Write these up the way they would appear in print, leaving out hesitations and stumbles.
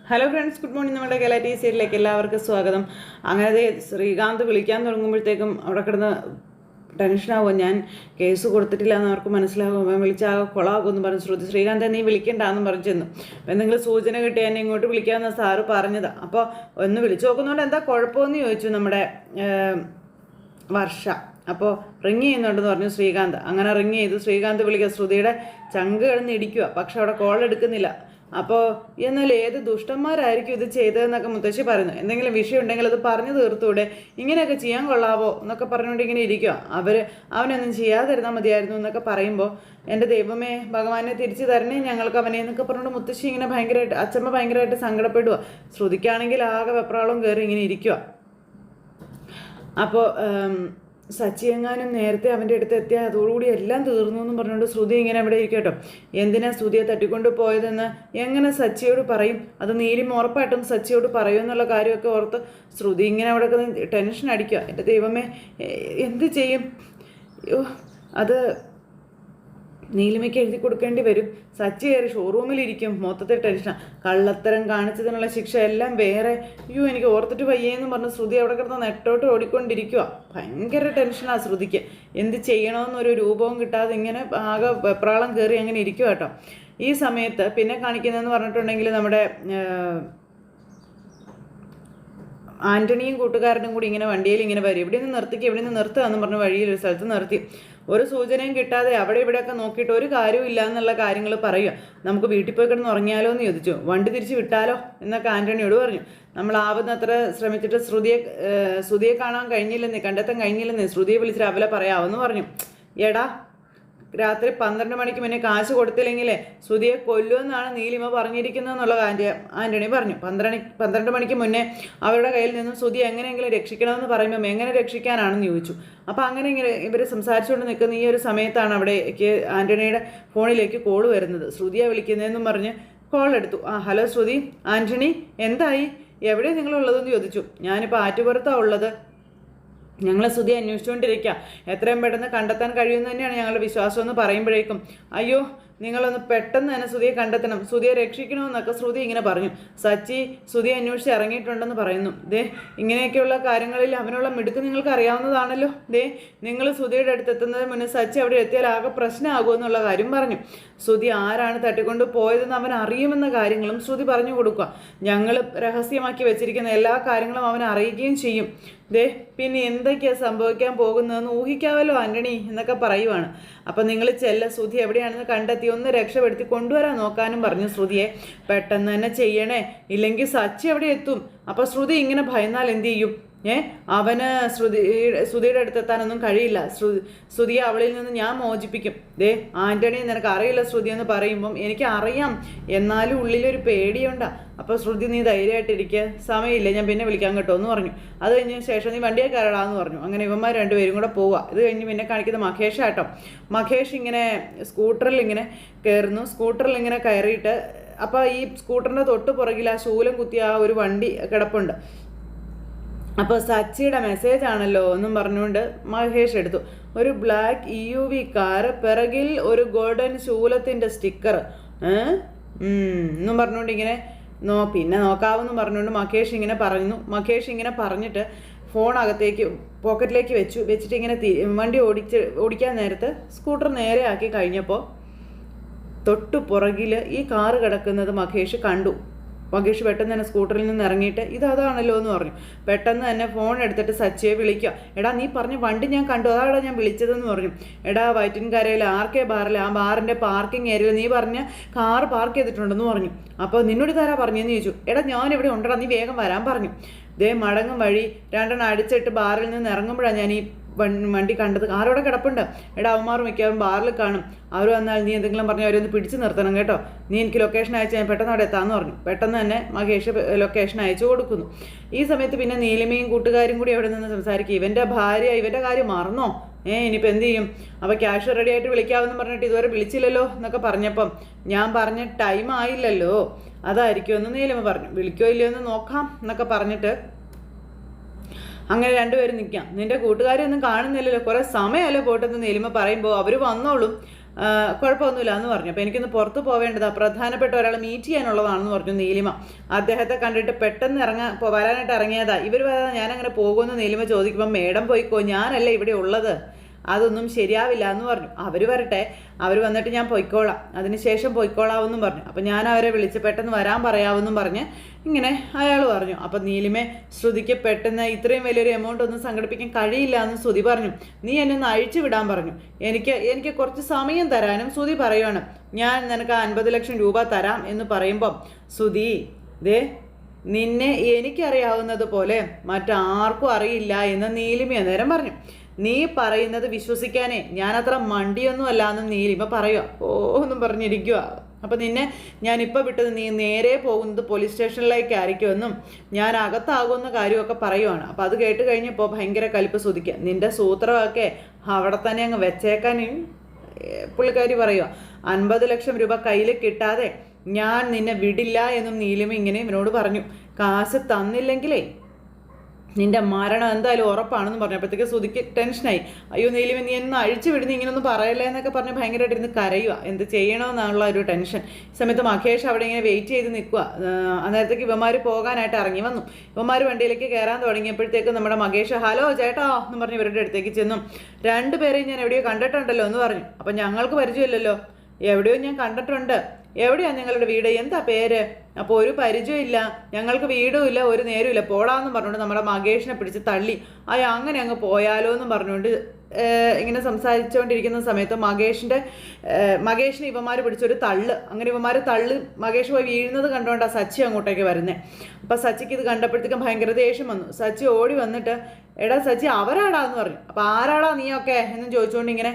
Hello friends, good morning. നമ്മുടെ ഗലാറ്റി സീരിയലിലേക്ക് എല്ലാവർക്കും സ്വാഗതം. അങ്ങനെ ശ്രീകാന്ത് വിളിക്കാൻ തുടങ്ങുമ്പോഴത്തേക്കും അവിടെ കിടന്ന് ടെൻഷനാവും. ഞാൻ കേസ് കൊടുത്തിട്ടില്ല എന്ന് അവർക്ക് മനസ്സിലാകും. അവൻ വിളിച്ചാൽ കൊളാകുമെന്ന് പറഞ്ഞു ശ്രുതി. ശ്രീകാന്ത് നീ വിളിക്കണ്ടെന്ന് പറഞ്ഞു ചെന്നു. എന്തെങ്കിലും സൂചന കിട്ടി എന്നെ ഇങ്ങോട്ട് വിളിക്കാമെന്ന് സാറ് പറഞ്ഞതാണ്. അപ്പോൾ ഒന്ന് വിളിച്ചു നോക്കുന്നതുകൊണ്ട് എന്താ കുഴപ്പമെന്ന് ചോദിച്ചു നമ്മുടെ വർഷ. അപ്പോൾ റിങ് ചെയ്യുന്നുണ്ടെന്ന് പറഞ്ഞു ശ്രീകാന്ത്. അങ്ങനെ റിങ് ചെയ്തു. ശ്രീകാന്ത് വിളിക്കുക. ശ്രുതിയുടെ ചങ്ക് കിടന്ന് ഇടിക്കുക. പക്ഷെ അവിടെ കോൾ എടുക്കുന്നില്ല. അപ്പോൾ എന്നാൽ ഏത് ദുഷ്ടന്മാരായിരിക്കും ഇത് ചെയ്തതെന്നൊക്കെ മുത്തശ്ശി പറയുന്നു. എന്തെങ്കിലും വിഷയം ഉണ്ടെങ്കിൽ അത് പറഞ്ഞു തീർത്തൂടെ, ഇങ്ങനെയൊക്കെ ചെയ്യാൻ കൊള്ളാവോ എന്നൊക്കെ പറഞ്ഞുകൊണ്ട് ഇങ്ങനെ ഇരിക്കുക. അവനൊന്നും ചെയ്യാതിരുന്നാൽ മതിയായിരുന്നു എന്നൊക്കെ പറയുമ്പോൾ, എൻ്റെ ദൈവമേ ഭഗവാനെ തിരിച്ചു തരണേ ഞങ്ങൾക്ക് അവനെ എന്നൊക്കെ പറഞ്ഞുകൊണ്ട് മുത്തശ്ശി ഇങ്ങനെ ഭയങ്കരമായിട്ട്, അച്ഛമ്മ ഭയങ്കരമായിട്ട് സങ്കടപ്പെടുക. ശ്രുതിക്കാണെങ്കിൽ ആകെ വെപ്രാളം കയറി ഇങ്ങനെ ഇരിക്കുക. അപ്പോൾ സച്ചിയെങ്ങാനും നേരത്തെ അവൻ്റെ അടുത്ത് എത്തിയാൽ അതോടുകൂടി എല്ലാം തീർന്നു എന്നും പറഞ്ഞുകൊണ്ട് ശ്രുതി ഇങ്ങനെ ഇവിടെ ഇരിക്കട്ടോ. എന്തിനാ ശ്രുതിയെ തട്ടിക്കൊണ്ട് പോയതെന്ന് എങ്ങനെ സച്ചിയോട് പറയും? അത് നീലിമ ഉറപ്പായിട്ടും സച്ചിയോട് പറയും എന്നുള്ള കാര്യമൊക്കെ ഓർത്ത് ശ്രുതി ഇങ്ങനെ അവിടെ ടെൻഷൻ അടിക്കുക. എൻ്റെ ദൈവമേ എന്ത് ചെയ്യും? അത് നീലിമയ്ക്ക് എഴുതി കൊടുക്കേണ്ടി വരും. സച്ചി കയറി ഷോറൂമിലിരിക്കും. മൊത്തത്തിൽ ടെൻഷനാണ്. കള്ളത്തരം കാണിച്ചതിനുള്ള ശിക്ഷ എല്ലാം വേറെ. എനിക്ക് ഓർത്തിട്ട് വയ്യേന്ന് പറഞ്ഞ് ശ്രുതി അവിടെ കിടന്ന് നെട്ടോട്ട് ഓടിക്കൊണ്ടിരിക്കുക. ഭയങ്കര ടെൻഷനാണ് ശ്രുതിക്ക്. എന്ത് ചെയ്യണമെന്നൊരു രൂപവും കിട്ടാതെ ഇങ്ങനെ ആകെ വെപ്രാളം കയറി അങ്ങനെ ഇരിക്കുക കേട്ടോ. ഈ സമയത്ത് പിന്നെ കാണിക്കുന്നതെന്ന് പറഞ്ഞിട്ടുണ്ടെങ്കിൽ നമ്മുടെ ആൻ്റണിയും കൂട്ടുകാരനും കൂടി ഇങ്ങനെ വണ്ടിയിൽ ഇങ്ങനെ വരും. ഇവിടെ നിന്ന് നിർത്തുക എന്ന് പറഞ്ഞ് വഴിയിൽ ഒരു സ്ഥലത്ത് നിർത്തി. ഒരു സൂചനയും കിട്ടാതെ അവിടെ ഇവിടെയൊക്കെ നോക്കിയിട്ട് ഒരു കാര്യവും ഇല്ല എന്നുള്ള കാര്യങ്ങൾ പറയുക. നമുക്ക് വീട്ടിൽ പോയി കിടന്ന് ഉറങ്ങിയാലോ എന്ന് ചോദിച്ചു. വണ്ടി തിരിച്ച് വിട്ടാലോ എന്നൊക്കെ ആൻ്റണിയോട് പറഞ്ഞു. നമ്മൾ ആവുന്നത്ര ശ്രമിച്ചിട്ട് ശ്രുതിയെ കാണാൻ കഴിഞ്ഞില്ലെന്നേ, കണ്ടെത്താൻ കഴിഞ്ഞില്ലെന്നേ. ശ്രുതിയെ വിളിച്ചിട്ട് അവലെ പറയാമെന്ന് പറഞ്ഞു. എടാ, രാത്രി 12 മണിക്ക് മുന്നേ കാശ് കൊടുത്തില്ലെങ്കിലേ ശ്രുതിയെ കൊല്ലുമെന്നാണ് നീലിമ പറഞ്ഞിരിക്കുന്നതെന്നുള്ള ആൻ്റണി പറഞ്ഞു. 12 മണിക്ക് മുന്നേ അവരുടെ കയ്യിൽ നിന്നും ശ്രുതി എങ്ങനെയെങ്കിലും രക്ഷിക്കണമെന്ന് പറയുമ്പം എങ്ങനെ രക്ഷിക്കാനാണെന്ന് ചോദിച്ചു. അപ്പോൾ അങ്ങനെ ഇങ്ങനെ ഇവർ സംസാരിച്ചുകൊണ്ട് നിൽക്കുന്ന ഈ ഒരു സമയത്താണ് അവിടേക്ക് ആൻ്റണിയുടെ ഫോണിലേക്ക് കോൾ വരുന്നത്. ശ്രുതിയെ വിളിക്കുന്നതെന്നും പറഞ്ഞ് കോൾ എടുത്തു. ഹലോ ശ്രുതി, ആൻ്റണി എന്തായി, എവിടെയാണ് നിങ്ങളുള്ളതെന്ന് ചോദിച്ചു. ഞാനിപ്പോൾ ആറ്റുപുറത്താണ് ഉള്ളത്. ഞങ്ങൾ ശ്രുതി അന്വേഷിച്ചുകൊണ്ടിരിക്കുക. എത്രയും പെട്ടെന്ന് കണ്ടെത്താൻ കഴിയുമെന്ന് തന്നെയാണ് ഞങ്ങളുടെ വിശ്വാസം എന്ന് പറയുമ്പോഴേക്കും, അയ്യോ നിങ്ങളൊന്ന് പെട്ടെന്ന് തന്നെ ശ്രുതിയെ കണ്ടെത്തണം, ശ്രുതിയെ രക്ഷിക്കണമെന്നൊക്കെ ശ്രുതി ഇങ്ങനെ പറഞ്ഞു. സച്ചി ശ്രുതിയെ അന്വേഷിച്ച് ഇറങ്ങിയിട്ടുണ്ടെന്ന് പറയുന്നു. ഇങ്ങനെയൊക്കെയുള്ള കാര്യങ്ങളിൽ അവനുള്ള മിടുക്ക് നിങ്ങൾക്ക് അറിയാവുന്നതാണല്ലോ. നിങ്ങൾ ശ്രുതിയുടെ അടുത്തെത്തുന്നതിന് മുന്നേ സച്ചി അവിടെ എത്തിയാൽ ആകെ പ്രശ്നമാകുമെന്നുള്ള കാര്യം പറഞ്ഞു. ശ്രുതി ആരാണ് തട്ടിക്കൊണ്ട് പോയതെന്ന് അവൻ അറിയുമെന്ന കാര്യങ്ങളും ശ്രുതി പറഞ്ഞു കൊടുക്കുക. ഞങ്ങൾ രഹസ്യമാക്കി വെച്ചിരിക്കുന്ന എല്ലാ കാര്യങ്ങളും അവൻ അറിയുകയും ചെയ്യും. പിന്നെ എന്തൊക്കെയാണ് സംഭവിക്കാൻ പോകുന്നതെന്ന് ഊഹിക്കാവല്ലോ ആൻ്റണി എന്നൊക്കെ പറയുവാണ്. അപ്പം നിങ്ങൾ ശ്രുതി എവിടെയാണെന്ന് കണ്ടെത്തി ഒന്ന് രക്ഷപ്പെടുത്തി കൊണ്ടുവരാൻ നോക്കാനും പറഞ്ഞു ശ്രുതിയെ. പെട്ടെന്ന് തന്നെ ചെയ്യണേ, ഇല്ലെങ്കിൽ സച്ചി എവിടെ എത്തും. അപ്പോൾ ശ്രുതി ഇങ്ങനെ ഭയന്നാൽ എന്ത് ചെയ്യും? അവന് ശ്രുതിയുടെ അടുത്തെത്താനൊന്നും കഴിയില്ല. ശ്രുതിയെ അവളിൽ നിന്ന് ഞാൻ മോചിപ്പിക്കും. ആൻ്റണി നിനക്ക് അറിയില്ല ശ്രുതി എന്ന് പറയുമ്പം എനിക്ക് അറിയാം, എന്നാലും ഉള്ളിലൊരു പേടിയുണ്ടാ. അപ്പോൾ ശ്രുതി നീ ധൈര്യമായിട്ടിരിക്കുക, സമയമില്ല, ഞാൻ പിന്നെ വിളിക്കാൻ കേട്ടോ എന്ന് പറഞ്ഞു. അത് കഴിഞ്ഞ ശേഷം നീ വണ്ടിയെ കയറാന്ന് പറഞ്ഞു. അങ്ങനെ ഇവന്മാർ രണ്ടുപേരും കൂടെ പോവുക. ഇത് കഴിഞ്ഞ് പിന്നെ കാണിക്കുന്നത് മഹേഷ് ആട്ടോ. മഹേഷ് ഇങ്ങനെ സ്കൂട്ടറിൽ ഇങ്ങനെ കയറുന്നു. സ്കൂട്ടറിൽ ഇങ്ങനെ കയറിയിട്ട് അപ്പോൾ ഈ സ്കൂട്ടറിൻ്റെ തൊട്ട് പുറകിൽ ആ ശൂലം കുത്തിയ ആ ഒരു വണ്ടി കിടപ്പുണ്ട്. അപ്പോൾ സച്ചിയുടെ മെസ്സേജ് ആണല്ലോ എന്നും പറഞ്ഞുകൊണ്ട് മഹേഷ് എടുത്തു. ഒരു ബ്ലാക്ക് EUV കാർ, പിറകിൽ ഒരു ഗോൾഡൻ ശൂലത്തിൻ്റെ സ്റ്റിക്കർ എന്നും പറഞ്ഞുകൊണ്ട് ഇങ്ങനെ പിന്നെ നോക്കാവെന്ന് പറഞ്ഞുകൊണ്ട് മഹേഷ് ഇങ്ങനെ പറയുന്നു. മഹേഷ് ഇങ്ങനെ പറഞ്ഞിട്ട് ഫോൺ പോക്കറ്റിലേക്ക് വെച്ചിട്ട് ഇങ്ങനെ വണ്ടി ഓടിക്കാൻ നേരത്ത് സ്കൂട്ടർ നേരെ ആക്കി കഴിഞ്ഞപ്പോൾ തൊട്ടു പുറകിൽ ഈ കാറ് കിടക്കുന്നത് മഹേഷ് കണ്ടു. മഹേഷ് പെട്ടെന്ന് തന്നെ സ്കൂട്ടറിൽ നിന്ന് ഇറങ്ങിയിട്ട് അതാണല്ലോ എന്ന് പറഞ്ഞു. പെട്ടെന്ന് തന്നെ ഫോൺ എടുത്തിട്ട് സച്ചിയെ വിളിക്കുക. എടാ, നീ പറഞ്ഞ വണ്ടി ഞാൻ കണ്ടു, അതാടാ ഞാൻ വിളിച്ചതെന്ന് പറഞ്ഞു. എടാ, വൈറ്റിൻകരയിൽ RK ബാറിൽ ആ ബാറിൻ്റെ പാർക്കിംഗ് ഏരിയയിൽ നീ പറഞ്ഞ കാർ പാർക്ക് ചെയ്തിട്ടുണ്ടെന്ന് പറഞ്ഞു. അപ്പോൾ നിന്നോട് ഇതാരാ പറഞ്ഞെന്ന് ചോദിച്ചു. എടാ, ഞാനിവിടെ ഉണ്ടടാ, നീ വേഗം വരാൻ പറഞ്ഞു. മടങ്ങും വഴി 2 അടിച്ചിട്ട് ബാറിൽ നിന്ന് ഇറങ്ങുമ്പോഴാണ് ഞാൻ ഈ വണ്ടി കണ്ടത്. ആരോടെ കിടപ്പുണ്ട്. എടാ, അവന്മാർ മിക്കവാറും ബാറിൽ കാണും. അവർ വന്നാൽ നീ എന്തെങ്കിലും പറഞ്ഞാൽ അവരൊന്ന് പിടിച്ച് നിർത്തണം കേട്ടോ. നീ എനിക്ക് ലൊക്കേഷൻ അയച്ച് ഞാൻ പെട്ടെന്ന് അവിടെ എത്താമെന്ന് പറഞ്ഞു. പെട്ടെന്ന് തന്നെ മഹേഷ് ലൊക്കേഷൻ അയച്ചു കൊടുക്കുന്നു. ഈ സമയത്ത് പിന്നെ നീലിമയും കൂട്ടുകാരും കൂടി അവിടെ നിന്ന് സംസാരിക്കും. ഇവൻ്റെ ഭാര്യ ഇവൻ്റെ കാര്യം മറന്നോ? ഇനിയിപ്പോൾ എന്ത് ചെയ്യും? അപ്പോൾ ക്യാഷ് റെഡി ആയിട്ട് വിളിക്കാമെന്ന് പറഞ്ഞിട്ട് ഇതുവരെ വിളിച്ചില്ലല്ലോ എന്നൊക്കെ പറഞ്ഞപ്പം ഞാൻ പറഞ്ഞ ടൈം ആയില്ലല്ലോ, അതായിരിക്കുമെന്ന് നീലിമ പറഞ്ഞു. വിളിക്കോ ഇല്ലയോ എന്ന് നോക്കാം എന്നൊക്കെ പറഞ്ഞിട്ട് അങ്ങനെ രണ്ടുപേരും നിൽക്കാം. നിൻ്റെ കൂട്ടുകാരൊന്നും കാണുന്നില്ലല്ലോ, കുറേ സമയമല്ലേ പോട്ടെന്ന് നീലിമ പറയുമ്പോൾ അവർ വന്നോളും കുഴപ്പമൊന്നുമില്ല എന്ന് പറഞ്ഞു. അപ്പോൾ എനിക്കൊന്ന് പുറത്ത് പോവേണ്ടതാണ്, പ്രധാനപ്പെട്ട ഒരാളെ മീറ്റ് ചെയ്യാനുള്ളതാണെന്ന് പറഞ്ഞു നീലിമ. അദ്ദേഹത്തെ കണ്ടിട്ട് പെട്ടെന്ന് വരാനായിട്ട് ഇറങ്ങിയതാ. ഇവർ പറയാതെ ഞാനങ്ങനെ പോകുമെന്ന് നീലിമ ചോദിക്കുമ്പോൾ മേഡം പോയിക്കോ, ഞാനല്ലേ ഇവിടെ ഉള്ളത്, അതൊന്നും ശരിയാവില്ല എന്ന് പറഞ്ഞു. അവർ വരട്ടെ, അവർ വന്നിട്ട് ഞാൻ പൊയ്ക്കോളാം, അതിനുശേഷം പൊയ്ക്കോളാമെന്നും പറഞ്ഞു. അപ്പം ഞാൻ അവരെ വിളിച്ച് പെട്ടെന്ന് വരാൻ പറയാമെന്നും പറഞ്ഞ് ഇങ്ങനെ അയാൾ പറഞ്ഞു. അപ്പം നീലിമേ, ശ്രുതിക്ക് പെട്ടെന്ന് ഇത്രയും വലിയൊരു എമൗണ്ട് ഒന്നും സംഘടിപ്പിക്കാൻ കഴിയില്ല എന്ന് ശ്രുതി പറഞ്ഞു. നീ എന്നെ ഒന്ന് അഴിച്ചു വിടാൻ പറഞ്ഞു. എനിക്ക് കുറച്ച് സമയം തരാനും ശ്രുതി പറയുവാണ്. ഞാൻ നിനക്ക് 50 ലക്ഷം രൂപ തരാം എന്ന് പറയുമ്പം ശ്രുതി, ദേ നിന്നെ എനിക്കറിയാവുന്നത് പോലെ മറ്റാർക്കും അറിയില്ല എന്ന് നീലിമ അന്നേരം പറഞ്ഞു. നീ പറയുന്നത് വിശ്വസിക്കാനേ ഞാനത്ര മണ്ടിയൊന്നും അല്ല എന്നും നീലിമ പറയുക. എന്നും പറഞ്ഞിരിക്കുക. അപ്പം നിന്നെ ഞാനിപ്പോൾ വിട്ടത് നീ നേരെ പോകുന്നത് പോലീസ് സ്റ്റേഷനിലേക്കായിരിക്കുമെന്നും ഞാൻ അകത്താകുമെന്ന കാര്യമൊക്കെ പറയുവാണ്. അപ്പം അത് കേട്ട് കഴിഞ്ഞപ്പോൾ ഭയങ്കര കലിപ്പ് ശ്രുതിക്കുക. നിന്റെ സൂത്രമൊക്കെ അവിടെ തന്നെ അങ്ങ് വെച്ചേക്കാൻ പുള്ളിക്കാരി പറയുക. 50 ലക്ഷം രൂപ കയ്യിൽ കിട്ടാതെ ഞാൻ നിന്നെ വിടില്ല എന്നും നീലിമ ഇങ്ങനെ ഇവനോട് പറഞ്ഞു. കാശ് തന്നില്ലെങ്കിലേ നിന്റെ മരണം എന്തായാലും ഉറപ്പാണെന്ന് പറഞ്ഞപ്പോഴത്തേക്ക് ശ്രുതിക്ക് ടെൻഷനായി. അയ്യോ നീലിമ, നീ എന്ന് അഴിച്ചു വിടുന്ന ഇങ്ങനൊന്നും പറയല്ലേ എന്നൊക്കെ പറഞ്ഞ് ഭയങ്കരമായിട്ട് ഇരുന്ന് കരയുക. എന്ത് ചെയ്യണമെന്നുള്ള ഒരു ടെൻഷൻ. ഈ സമയത്ത് മഹേഷ് അവിടെ ഇങ്ങനെ വെയിറ്റ് ചെയ്ത് നിൽക്കുക. അന്നേരത്തേക്ക് ഇവന്മാർ പോകാനായിട്ട് ഇറങ്ങി വന്നു. ഇവന്മാർ വണ്ടിയിലേക്ക് കയറാൻ തുടങ്ങിയപ്പോഴത്തേക്ക് നമ്മുടെ മഹേഷ് ഹലോ ചേട്ടാ എന്ന് പറഞ്ഞ് ഇവരുടെ അടുത്തേക്ക് ചെന്നു. രണ്ടുപേരെയും ഞാൻ എവിടെയോ കണ്ടിട്ടുണ്ടല്ലോ എന്ന് പറഞ്ഞു. അപ്പം ഞങ്ങൾക്ക് പരിചയമില്ലല്ലോ. എവിടെയോ ഞാൻ കണ്ടിട്ടുണ്ട്. എവിടെയാണ് നിങ്ങളുടെ വീട്, എന്താ പേര്? അപ്പോൾ ഒരു പരിചയമില്ല, ഞങ്ങൾക്ക് വീടും ഇല്ല, ഒരു നേരവും ഇല്ല, പോടാന്ന് പറഞ്ഞുകൊണ്ട് നമ്മുടെ മഹേഷിനെ പിടിച്ച് തള്ളി. അങ്ങനെ അങ്ങ് പോയാലോ എന്നും പറഞ്ഞുകൊണ്ട് ഇങ്ങനെ സംസാരിച്ചുകൊണ്ടിരിക്കുന്ന സമയത്ത് മഹേഷിന് ഇവന്മാർ പിടിച്ചൊരു തള്ള്. അങ്ങനെ ഇവന്മാർ മഹേഷ് പോയി വീഴുന്നത് കണ്ടുകൊണ്ടാണ് സച്ചി അങ്ങോട്ടേക്ക് വരുന്നത്. അപ്പം സച്ചിക്ക് ഇത് കണ്ടപ്പോഴത്തേക്കും ഭയങ്കര ദേഷ്യം വന്നു. സച്ചി ഓടി വന്നിട്ട് എടാ സച്ചി അവരാടാന്ന് പറഞ്ഞു. അപ്പം ആരാടാ നീയൊക്കെ എന്നും ചോദിച്ചുകൊണ്ട് ഇങ്ങനെ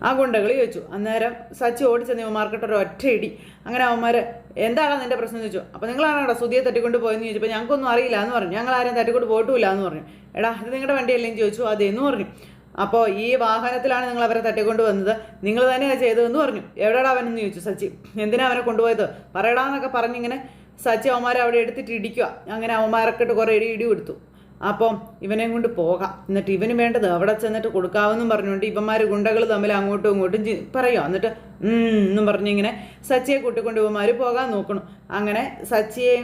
ആ ഗുണ്ടകളി ചോദിച്ചു. അന്നേരം സച്ചി ഓടിച്ചെന്ന് ഇവന്മാർക്കിട്ട് ഒരു ഒറ്റ ഇടി. അങ്ങനെ അവന്മാർ എന്താണോ നിൻ്റെ പ്രശ്നം എന്ന് ചോദിച്ചു. അപ്പോൾ നിങ്ങളാണോ സുധിയെ തട്ടിക്കൊണ്ട് പോയെന്ന് ചോദിച്ചപ്പോൾ ഞങ്ങൾക്കൊന്നും അറിയില്ല എന്ന് പറഞ്ഞു. ഞങ്ങൾ ആരും തട്ടിക്കൊണ്ട് പോയിട്ടില്ല എന്ന് പറഞ്ഞു. എടാ ഇത് നിങ്ങളുടെ വണ്ടിയല്ലേന്ന് ചോദിച്ചു. അതെന്ന് പറഞ്ഞു. അപ്പോൾ ഈ വാഹനത്തിലാണ് നിങ്ങൾ അവരെ തട്ടിക്കൊണ്ട് വന്നത്, നിങ്ങൾ തന്നെയാണ് ചെയ്തതെന്ന് പറഞ്ഞു. എവിടെയാടാ അവനെന്ന് ചോദിച്ചു സച്ചി. എന്തിനാ അവനെ കൊണ്ടുപോയത് പറയടാന്നൊക്കെ പറഞ്ഞിങ്ങനെ സച്ചി അവന്മാരെ അവിടെ എടുത്തിട്ട് ഇടിക്കുക. അങ്ങനെ അവന്മാരൊക്കെ കുറേ ഇടി കൊടുത്തു. അപ്പം ഇവനെയും കൊണ്ട് പോകാം, എന്നിട്ട് ഇവന് വേണ്ടത് അവിടെ ചെന്നിട്ട് കൊടുക്കാമെന്നും പറഞ്ഞുകൊണ്ട് ഇവന്മാർ ഗുണ്ടകൾ തമ്മിൽ അങ്ങോട്ടും ഇങ്ങോട്ടും പറയുക. എന്നിട്ട് എന്നും പറഞ്ഞിങ്ങനെ സച്ചിയെ കൂട്ടിക്കൊണ്ട് ഇവന്മാർ പോകാൻ നോക്കണം. അങ്ങനെ സച്ചിയെ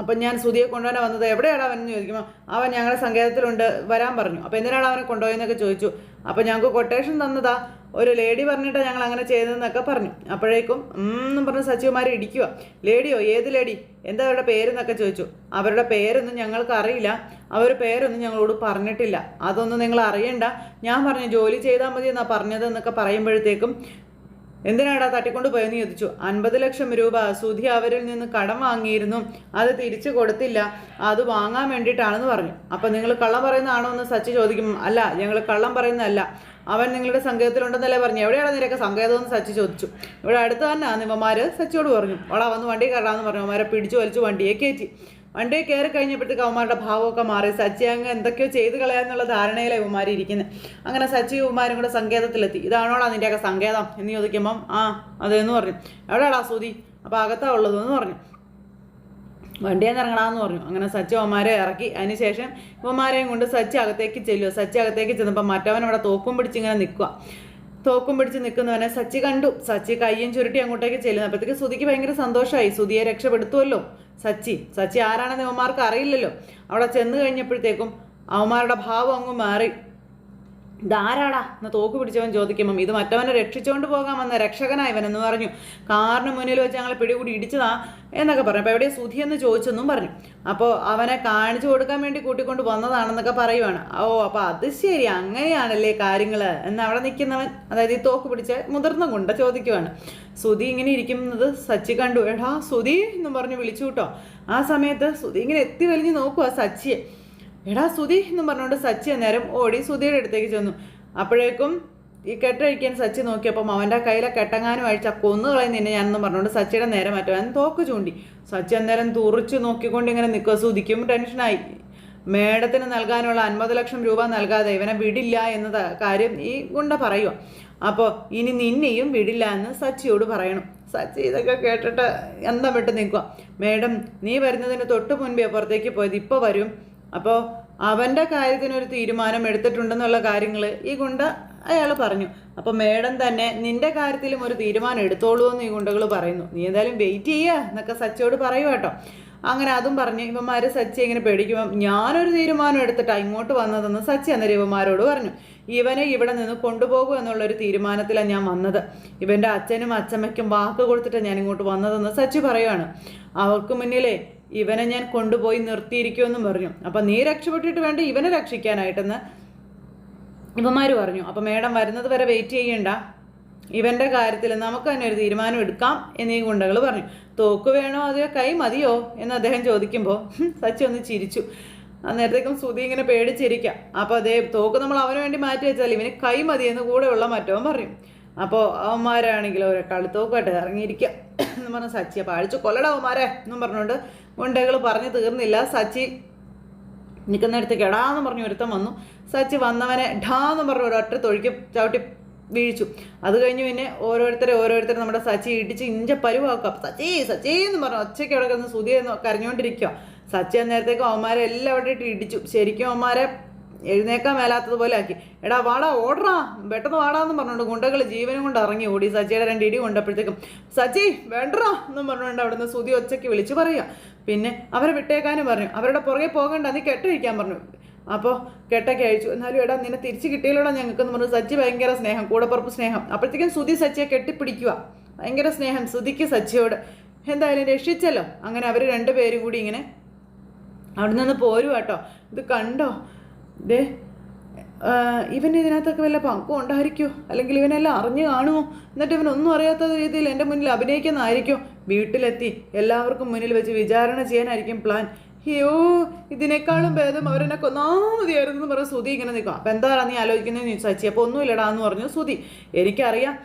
അപ്പം ഞാൻ സുധിയെ കൊണ്ടുപോകാൻ വന്നത്. എവിടെയാണ് അവനെന്ന് ചോദിക്കുമ്പോൾ അവൻ ഞങ്ങളുടെ സങ്കേതത്തിലുണ്ട് വരാൻ പറഞ്ഞു. അപ്പോൾ എന്തിനാണ് അവനെ കൊണ്ടുപോയെന്നൊക്കെ ചോദിച്ചു. അപ്പോൾ ഞങ്ങൾക്ക് കൊട്ടേഷൻ തന്നതാ, ഒരു ലേഡി പറഞ്ഞിട്ടാണ് ഞങ്ങൾ അങ്ങനെ ചെയ്തതെന്നൊക്കെ പറഞ്ഞു. അപ്പോഴേക്കും എന്നും പറഞ്ഞ് സച്ചിവന്മാരെ ഇടിക്കുക. ലേഡിയോ, ഏത് ലേഡി, എന്താ അവരുടെ പേരെന്നൊക്കെ ചോദിച്ചു. അവരുടെ പേരൊന്നും ഞങ്ങൾക്ക് അറിയില്ല, അവരുടെ പേരൊന്നും ഞങ്ങളോട് പറഞ്ഞിട്ടില്ല, അതൊന്നും നിങ്ങൾ അറിയണ്ട, ഞാൻ പറഞ്ഞു ജോലി ചെയ്താൽ മതി എന്നാണ് പറഞ്ഞത് എന്നൊക്കെ പറയുമ്പോഴത്തേക്കും എന്തിനാടാ തട്ടിക്കൊണ്ട് പോയെന്ന് ചോദിച്ചു. 50 ലക്ഷം രൂപ സുധി അവരിൽ നിന്ന് കടം വാങ്ങിയിരുന്നു, അത് തിരിച്ചു കൊടുത്തില്ല, അത് വാങ്ങാൻ വേണ്ടിയിട്ടാണെന്ന് പറഞ്ഞു. അപ്പം നിങ്ങൾ കള്ളം പറയുന്നതാണോ എന്ന് സച്ചി ചോദിക്കും. അല്ല, ഞങ്ങൾ കള്ളം പറയുന്നതല്ല, അവൻ നിങ്ങളുടെ സങ്കേതത്തിലുണ്ടെന്നല്ലേ പറഞ്ഞു. എവിടെയാണ് നിനക്ക് സങ്കേതം എന്ന് സച്ചി ചോദിച്ചു. ഇവിടെ അടുത്ത് തന്നെയാണ് ഇവന്മാർ സച്ചിയോട് പറഞ്ഞു. അവളാ വന്ന് വണ്ടി കയറാമെന്ന് പറഞ്ഞു. അവന്മാരെ പിടിച്ചു വലിച്ചു വണ്ടിയെ കയറ്റി. വണ്ടിയെ കയറി കഴിഞ്ഞപ്പോഴത്തേക്ക് അവന്മാരുടെ ഭാവമൊക്കെ മാറി. സച്ചി അങ്ങ് എന്തൊക്കെയോ ചെയ്ത് കളയാന്നുള്ള ധാരണയിലാണ് ഇവന്മാർ ഇരിക്കുന്നത്. അങ്ങനെ സച്ചി ഇവന്മാരും കൂടെ സങ്കേതത്തിലെത്തി. ഇതാണോടാ നിൻ്റെയൊക്കെ സങ്കേതം എന്ന് ചോദിക്കുമ്പം അതെന്ന് പറഞ്ഞു. എവിടെയാടാ സുധി? അപ്പോൾ അകത്താ ഉള്ളതെന്ന് പറഞ്ഞു. വണ്ടിയിൽ നിന്ന് ഇറങ്ങണമെന്ന് പറഞ്ഞു. അങ്ങനെ സച്ചി അവന്മാരെ ഇറക്കി. അതിനുശേഷം ഇവന്മാരെയും കൊണ്ട് സച്ചി അകത്തേക്ക് ചെല്ലുക. സച്ചി അകത്തേക്ക് ചെന്നപ്പോൾ മറ്റവൻ അവിടെ തോക്കും പിടിച്ച് ഇങ്ങനെ നിൽക്കുക. തോക്കും പിടിച്ച് നിൽക്കുന്നവനെ സച്ചി കണ്ടു. സച്ചി കയ്യും ചുരുട്ടി അങ്ങോട്ടേക്ക് ചെല്ലുന്നു. അപ്പോഴത്തേക്ക് സുധിക്ക് ഭയങ്കര സന്തോഷമായി. സുധിയെ രക്ഷപ്പെടുത്തുമല്ലോ സച്ചി ആരാണെന്ന് അവന്മാർക്ക് അറിയില്ലല്ലോ. അവിടെ ചെന്ന് കഴിഞ്ഞപ്പോഴത്തേക്കും അവന്മാരുടെ ഭാവം അങ്ങ് മാറി. ഇതാരാടാ എന്ന് തോക്ക് പിടിച്ചവൻ ചോദിക്കുമ്പം ഇത് മറ്റവനെ രക്ഷിച്ചുകൊണ്ട് പോകാമെന്ന രക്ഷകനായവനെന്ന് പറഞ്ഞു. കാറിന് മുന്നിൽ വെച്ച് ഞങ്ങൾ പിടികൂടി ഇടിച്ചതാ എന്നൊക്കെ പറഞ്ഞു. അപ്പോൾ എവിടെയാണ് സുധി എന്ന് ചോദിച്ചെന്നും പറഞ്ഞു. അപ്പോൾ അവനെ കാണിച്ചു കൊടുക്കാൻ വേണ്ടി കൂട്ടിക്കൊണ്ട് വന്നതാണെന്നൊക്കെ പറയുവാണ്. അപ്പോൾ അത് ശരി, അങ്ങനെയാണല്ലേ കാര്യങ്ങൾ എന്ന് അവിടെ നിൽക്കുന്നവൻ, അതായത് ഈ തോക്ക് പിടിച്ച് മുതിർന്ന കൊണ്ട് ചോദിക്കുവാണ്. സുധി ഇങ്ങനെ ഇരിക്കുന്നത് സച്ചി കണ്ടു. എടാ സുധി എന്നും പറഞ്ഞ് വിളിച്ചു കേട്ടോ. ആ സമയത്ത് സുധി ഇങ്ങനെ എത്തി വലിഞ്ഞ് നോക്കുക സച്ചിയെ. എടാ സുധി എന്നും പറഞ്ഞുകൊണ്ട് സച്ചി അന്നേരം ഓടി സുധിയുടെ അടുത്തേക്ക് ചെന്നു. അപ്പോഴേക്കും ഈ കെട്ടഴിക്കാൻ സച്ചി നോക്കിയപ്പം അവൻ്റെ കയ്യിലെ കെട്ടങ്ങാനും അഴിച്ച കൊന്നു കളയുന്നില്ല ഞാനെന്ന് പറഞ്ഞുകൊണ്ട് സച്ചിയുടെ നേരെ മാറ്റുവാൻ തോക്ക് ചൂണ്ടി. സച്ചി അന്നേരം തുറിച്ച് നോക്കിക്കൊണ്ട് ഇങ്ങനെ നിൽക്കുക. സുധിക്കും ടെൻഷനായി. മേഡത്തിന് നൽകാനുള്ള 50 ലക്ഷം രൂപ നൽകാതെ ഇവനെ വിടില്ല എന്ന കാര്യം ഈ ഗുണ്ട പറയുക. അപ്പോൾ ഇനി നിന്നെയും വിടില്ല എന്ന് സച്ചിയോട് പറയണം. സച്ചി ഇതൊക്കെ കേട്ടിട്ട് എന്താ വിട്ട് നിൽക്കുക. മേഡം നീ വരുന്നതിന് തൊട്ട് മുൻപേ പുറത്തേക്ക് പോയത്, ഇപ്പോൾ വരും. അപ്പോൾ അവൻ്റെ കാര്യത്തിനൊരു തീരുമാനം എടുത്തിട്ടുണ്ടെന്നുള്ള കാര്യങ്ങൾ ഈ ഗുണ്ട അയാൾ പറഞ്ഞു. അപ്പോൾ മേഡം തന്നെ നിന്റെ കാര്യത്തിലും ഒരു തീരുമാനം എടുത്തോളൂ എന്ന് ഈ ഗുണ്ടകൾ പറയുന്നു. നീ എന്തായാലും വെയിറ്റ് ചെയ്യുക എന്നൊക്കെ സച്ചിയോട് പറയുക കേട്ടോ. അങ്ങനെ അതും പറഞ്ഞ് ഇവന്മാർ സച്ചി ഇങ്ങനെ പേടിക്കുമ്പം ഞാനൊരു തീരുമാനം എടുത്തിട്ടാണ് ഇങ്ങോട്ട് വന്നതെന്ന് സച്ചി അന്നേരം ഇവന്മാരോട് പറഞ്ഞു. ഇവനെ ഇവിടെ നിന്ന് കൊണ്ടുപോകും എന്നുള്ളൊരു തീരുമാനത്തിലാണ് ഞാൻ വന്നത്. ഇവൻ്റെ അച്ഛനും അച്ഛമ്മയ്ക്കും വാക്ക് കൊടുത്തിട്ടാണ് ഞാൻ ഇങ്ങോട്ട് വന്നതെന്ന് സച്ചി പറയുകയാണ്. അവർക്ക് മുന്നിലേ ഇവനെ ഞാൻ കൊണ്ടുപോയി നിർത്തിയിരിക്കുമെന്നും പറഞ്ഞു. അപ്പം നീ രക്ഷപ്പെട്ടിട്ട് വേണ്ട ഇവനെ രക്ഷിക്കാനായിട്ടെന്ന് ഇവന്മാർ പറഞ്ഞു. അപ്പം മേഡം വരുന്നത് വരെ വെയിറ്റ് ചെയ്യണ്ട, ഇവൻ്റെ കാര്യത്തിൽ നമുക്ക് തന്നെ ഒരു തീരുമാനം എടുക്കാം എന്നീ ഗുണ്ടകൾ പറഞ്ഞു. തോക്ക് വേണോ അതെയോ കൈ മതിയോ എന്ന് അദ്ദേഹം ചോദിക്കുമ്പോൾ സച്ചി ഒന്ന് ചിരിച്ചു. അന്നേരത്തേക്കും സുധി ഇങ്ങനെ പേടിച്ചിരിക്കാം. അപ്പോൾ അതേ തോക്ക് നമ്മൾ അവന് വേണ്ടി മാറ്റി വെച്ചാൽ ഇവന് കൈ മതിയെന്ന് കൂടെയുള്ള മറ്റവൻ പറയും. അപ്പോൾ അവന്മാരാണെങ്കിലോ ഒരു കളിത്തോക്കായിട്ട് ഇറങ്ങിയിരിക്കുക എന്ന് പറഞ്ഞ സച്ചി അപ്പോൾ അഴിച്ചു കൊല്ലടാ അവന്മാരെ എന്നും പറഞ്ഞുകൊണ്ട് ഗുണ്ടകൾ പറഞ്ഞു തീർന്നില്ല. സച്ചി നിൽക്കുന്നിടത്തേക്ക് എടാന്ന് പറഞ്ഞു ഒരുത്തം വന്നു. സച്ചി വന്നവനെ ഢാന്ന് പറഞ്ഞു ഒരൊറ്റ തൊഴിക്ക് ചവിട്ടി വീഴിച്ചു. അത് കഴിഞ്ഞ് പിന്നെ ഓരോരുത്തരെ നമ്മുടെ സച്ചി ഇടിച്ച് ഇഞ്ച പരുവാക്കുക. സച്ചി സച്ചി എന്ന് പറഞ്ഞു ഒച്ചയ്ക്ക് അവിടെ കിടന്ന് സുധി എന്ന് കരഞ്ഞുകൊണ്ടിരിക്കുക. സച്ചി അന്നേരത്തേക്കും അവന്മാരെ എല്ലാം അവിടെ ഇട്ട് ഇടിച്ചു. ശരിക്കും അവന്മാരെ എഴുന്നേക്കാൻ മേലാത്തതുപോലെ ആക്കി. എടാ വാടാ ഓടറാ പെട്ടെന്ന് വാടാന്ന് പറഞ്ഞുകൊണ്ട് ഗുണ്ടകൾ ജീവനും കൊണ്ട് ഇറങ്ങി ഓടി. സച്ചിയുടെ 2 ഇടി കൊണ്ടപ്പോഴത്തേക്കും സച്ചി വേണ്ടറാ എന്നും പറഞ്ഞുകൊണ്ട് അവിടുന്ന് സുധി ഒച്ചയ്ക്ക് വിളിച്ചു പറയുക. പിന്നെ അവരെ വിട്ടേക്കാനും പറഞ്ഞു. അവരുടെ പുറകെ പോകണ്ട നീ കെട്ടഴിക്കാൻ പറഞ്ഞു. അപ്പോൾ കെട്ടൊക്കെ അഴിച്ചു. എന്നാലും എടാ നിന്നെ തിരിച്ച് കിട്ടിയില്ലടാ ഞങ്ങൾക്കെന്ന് പറഞ്ഞു. സച്ചി ഭയങ്കര സ്നേഹം, കൂടപ്പുറപ്പ് സ്നേഹം. അപ്പോഴത്തേക്കും സുധി സച്ചിയെ കെട്ടിപ്പിടിക്കുക. ഭയങ്കര സ്നേഹം സുധിക്ക് സച്ചിയോട്. എന്തായാലും രക്ഷിച്ചല്ലോ. അങ്ങനെ അവർ 2 പേരും കൂടി ഇങ്ങനെ അവിടെ നിന്ന് പോരും കേട്ടോ. ഇത് കണ്ടോ ദേ ഇവന് ഇതിനകത്തൊക്കെ വല്ല പങ്കും ഉണ്ടായിരിക്കുമോ, അല്ലെങ്കിൽ ഇവനെല്ലാം അറിഞ്ഞു കാണുമോ, എന്നിട്ട് ഇവനൊന്നും അറിയാത്ത രീതിയിൽ എൻ്റെ മുന്നിൽ അഭിനയിക്കുന്നതായിരിക്കും. വീട്ടിലെത്തി എല്ലാവർക്കും മുന്നിൽ വെച്ച് വിചാരണ ചെയ്യാനായിരിക്കും പ്ലാൻ. അയ്യോ ഇതിനേക്കാളും ഭേദം അവരെന്നെ കൊന്നാമതിയായിരുന്നു എന്ന് പറഞ്ഞ് സുധി ഇങ്ങനെ നിൽക്കും. അപ്പം എന്താണ് നീ ആലോചിക്കുന്നതെന്ന് സച്ചി. അപ്പോൾ ഒന്നുമില്ലടാ എന്ന് പറഞ്ഞു സുധി. എനിക്കറിയാം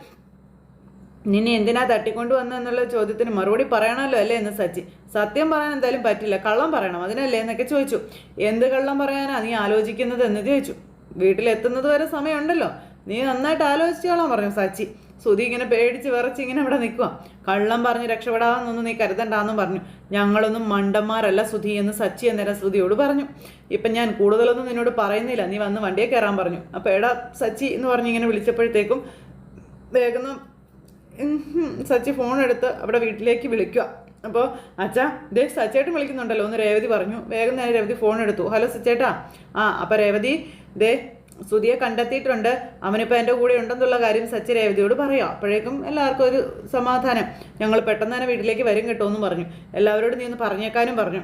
നിന്നെ എന്തിനാ തട്ടിക്കൊണ്ട് വന്നെന്നുള്ള ചോദ്യത്തിന് മറുപടി പറയണമല്ലോ അല്ലേ എന്ന് സച്ചി. സത്യം പറയാൻ എന്തായാലും പറ്റില്ല, കള്ളം പറയണം അതിനല്ലേ എന്നൊക്കെ ചോദിച്ചു. എന്ത് കള്ളം പറയാനാ നീ ആലോചിക്കുന്നത് എന്ന് ചോദിച്ചു. വീട്ടിലെത്തുന്നത് വരെ സമയമുണ്ടല്ലോ, നീ നന്നായിട്ട് ആലോചിച്ചോളാൻ പറഞ്ഞു സച്ചി. സുധി ഇങ്ങനെ പേടിച്ച് വിറച്ച് ഇങ്ങനെ ഇവിടെ നിൽക്കുക. കള്ളം പറഞ്ഞ് രക്ഷപ്പെടാമെന്നൊന്നും നീ കരുതണ്ടാന്നും പറഞ്ഞു. ഞങ്ങളൊന്നും മണ്ടന്മാരല്ല സുധി എന്ന് സച്ചി അന്നേരം ശ്രുതിയോട് പറഞ്ഞു. ഇപ്പം ഞാൻ കൂടുതലൊന്നും നിന്നോട് പറയുന്നില്ല, നീ വന്ന് വണ്ടിയെ കയറാൻ പറഞ്ഞു. അപ്പോൾ എടാ സച്ചി എന്ന് പറഞ്ഞ് ഇങ്ങനെ വിളിച്ചപ്പോഴത്തേക്കും വേഗം സച്ചി ഫോൺ എടുത്ത് അവിടെ വീട്ടിലേക്ക് വിളിക്കുക. അപ്പോൾ അച്ഛാ ദേ സച്ചേട്ടൻ വിളിക്കുന്നുണ്ടല്ലോ എന്ന് രേവതി പറഞ്ഞു. വേഗം തന്നെ രേവതി ഫോൺ എടുത്തു. ഹലോ സച്ചേട്ടാ. അപ്പോൾ രേവതി ദേ സുധിയെ കണ്ടെത്തിയിട്ടുണ്ട്, അവനിപ്പോൾ എൻ്റെ കൂടെ ഉണ്ടെന്നുള്ള കാര്യം സച്ചി രേവതിയോട് പറയാം. അപ്പോഴേക്കും എല്ലാവർക്കും ഒരു സമാധാനം. ഞങ്ങൾ പെട്ടെന്ന് തന്നെ വീട്ടിലേക്ക് വരും കേട്ടോ എന്നും പറഞ്ഞു. എല്ലാവരോടും നീ ഒന്ന് പറഞ്ഞേക്കാനും പറഞ്ഞു.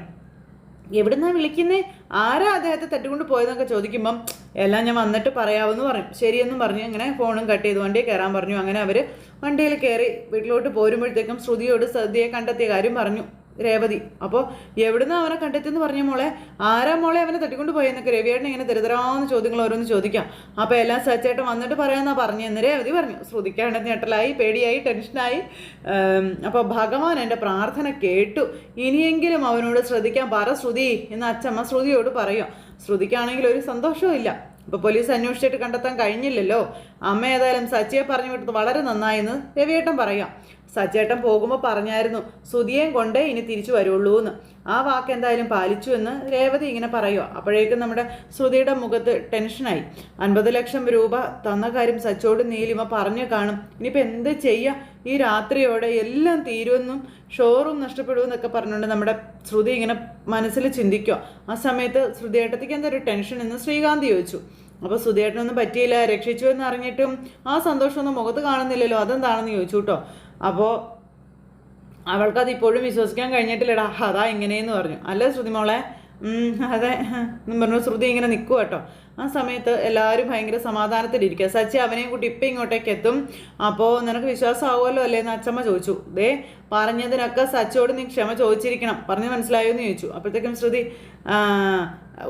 എവിടുന്നാ വിളിക്കുന്നേ, ആരാ അദ്ദേഹത്തെ തട്ടിക്കൊണ്ട് പോയതെന്നൊക്കെ ചോദിക്കുമ്പം എല്ലാം ഞാൻ വന്നിട്ട് പറയാമെന്ന് പറഞ്ഞു. ശരിയെന്നും പറഞ്ഞു. അങ്ങനെ ഫോണും കട്ട് ചെയ്ത് വണ്ടിയെ കയറാൻ പറഞ്ഞു. അങ്ങനെ അവർ വണ്ടിയിൽ കയറി വീട്ടിലോട്ട് പോരുമ്പോഴത്തേക്കും ശ്രുതിയോട് സദ്യയെ കണ്ടെത്തിയ കാര്യം പറഞ്ഞു രേവതി. അപ്പോൾ എവിടുന്ന് അവനെ കണ്ടെത്തിയെന്ന് പറഞ്ഞ മോളെ, ആരാ മോളെ അവനെ തട്ടിക്കൊണ്ട് പോയെന്നൊക്കെ രവിയേട്ടൻ ഇങ്ങനെ ദരിദ്രാന്ന് ചോദ്യങ്ങൾ ഓരോന്ന് ചോദിക്കാം. അപ്പോൾ എല്ലാം സച്ചേട്ടൻ വന്നിട്ട് പറയാമെന്നാ പറഞ്ഞെന്ന് രേവതി പറഞ്ഞു. ശ്രുതിക്കാണെങ്കിൽ ഞെട്ടലായി, പേടിയായി, ടെൻഷനായി. അപ്പോൾ ഭഗവാൻ എൻ്റെ പ്രാർത്ഥന കേട്ടു, ഇനിയെങ്കിലും അവനോട് ശ്രദ്ധിക്കാൻ പറ ശ്രുതി എന്ന് അച്ഛമ്മ ശ്രുതിയോട് പറയും. ശ്രുതിക്കാണെങ്കിൽ ഒരു സന്തോഷവും ഇല്ല. ഇപ്പോൾ പോലീസ് അന്വേഷിച്ചിട്ട് കണ്ടെത്താൻ കഴിഞ്ഞില്ലല്ലോ. അമ്മ ഏതായാലും സച്ചിയെ പറഞ്ഞു വിട്ടത് വളരെ നന്നായെന്ന് രവിയേട്ടൻ പറയാം. സച്ചേട്ടൻ പോകുമ്പോൾ പറഞ്ഞായിരുന്നു സുധിയേയും കൊണ്ടേ ഇനി തിരിച്ചു വരുള്ളൂ എന്ന്. ആ വാക്ക് എന്തായാലും പാലിച്ചു എന്ന് രേവതി ഇങ്ങനെ പറയുക. അപ്പോഴേക്കും നമ്മുടെ ശ്രുതിയുടെ മുഖത്ത് ടെൻഷനായി. 50 ലക്ഷം രൂപ തന്ന കാര്യം സച്ചോട് നീലിമ പറഞ്ഞു കാണും. ഇനിയിപ്പോൾ എന്ത് ചെയ്യുക, ഈ രാത്രിയോടെ എല്ലാം തീരുമെന്നും ഷോറൂം നഷ്ടപ്പെടുമെന്നൊക്കെ പറഞ്ഞുകൊണ്ട് നമ്മുടെ ശ്രുതി ഇങ്ങനെ മനസ്സിൽ ചിന്തിക്കുക. ആ സമയത്ത് ശ്രുതിയേട്ടത്തേക്ക് എന്താ ഒരു ടെൻഷൻ എന്ന് ശ്രീകാന്ത് ചോദിച്ചു. അപ്പോൾ ശ്രുതിയേട്ടനൊന്നും പറ്റിയില്ല, രക്ഷിച്ചു എന്ന് അറിഞ്ഞിട്ടും ആ സന്തോഷമൊന്നും മുഖത്ത് കാണുന്നില്ലല്ലോ, അതെന്താണെന്ന് ചോദിച്ചു കേട്ടോ. അപ്പോൾ അവൾക്കത് ഇപ്പോഴും വിശ്വസിക്കാൻ കഴിഞ്ഞിട്ടില്ലടാ, അതാ ഇങ്ങനെയെന്ന് പറഞ്ഞു. അല്ലേ ശ്രുതി മോളെ? അതെ എന്നും പറഞ്ഞു ശ്രുതി ഇങ്ങനെ നിൽക്കുക കേട്ടോ. ആ സമയത്ത് എല്ലാവരും ഭയങ്കര സമാധാനത്തിലിരിക്കുക. സച്ചി അവനെയും കൂട്ടി ഇപ്പം ഇങ്ങോട്ടേക്ക് എത്തും. അപ്പോൾ നിനക്ക് വിശ്വാസമാവുമല്ലോ അല്ലേ എന്ന് അച്ഛമ്മ ചോദിച്ചു. ദേ പറഞ്ഞതിനൊക്കെ സച്ചിയോട് നീ ക്ഷമ ചോദിച്ചിരിക്കണം, പറഞ്ഞ് മനസ്സിലായോ എന്ന് ചോദിച്ചു. അപ്പോഴത്തേക്കും ശ്രുതി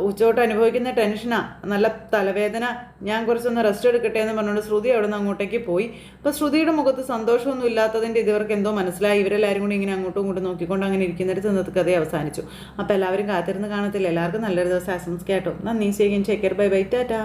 ഉച്ചോട്ട് അനുഭവിക്കുന്ന ടെൻഷനാ, നല്ല തലവേദന, ഞാൻ കുറച്ചൊന്ന് റെസ്റ്റ് എടുക്കട്ടെ എന്ന് പറഞ്ഞുകൊണ്ട് ശ്രുതി അവിടെ നിന്ന് അങ്ങോട്ടേക്ക് പോയി. അപ്പോൾ ശ്രുതിയുടെ മുഖത്ത് സന്തോഷമൊന്നും ഇല്ലാത്തതിൻ്റെ ഇവർക്ക് എന്തോ മനസ്സിലായി. ഇവരെല്ലാവരും കൂടി ഇങ്ങനെ അങ്ങോട്ടും ഇങ്ങോട്ടും നോക്കിക്കൊണ്ട് അങ്ങനെ ഇരിക്കുന്നിടത്ത് ഇന്നത്തെ കഥ അവസാനിച്ചു. അപ്പോൾ എല്ലാവരും കാത്തിരുന്ന് കാണത്തില്ല. എല്ലാവർക്കും നല്ലൊരു ദിവസം ആശംസിക്കാം കേട്ടോ. നന്ദി. ശരി, ബൈ ബൈ, ടാറ്റാ.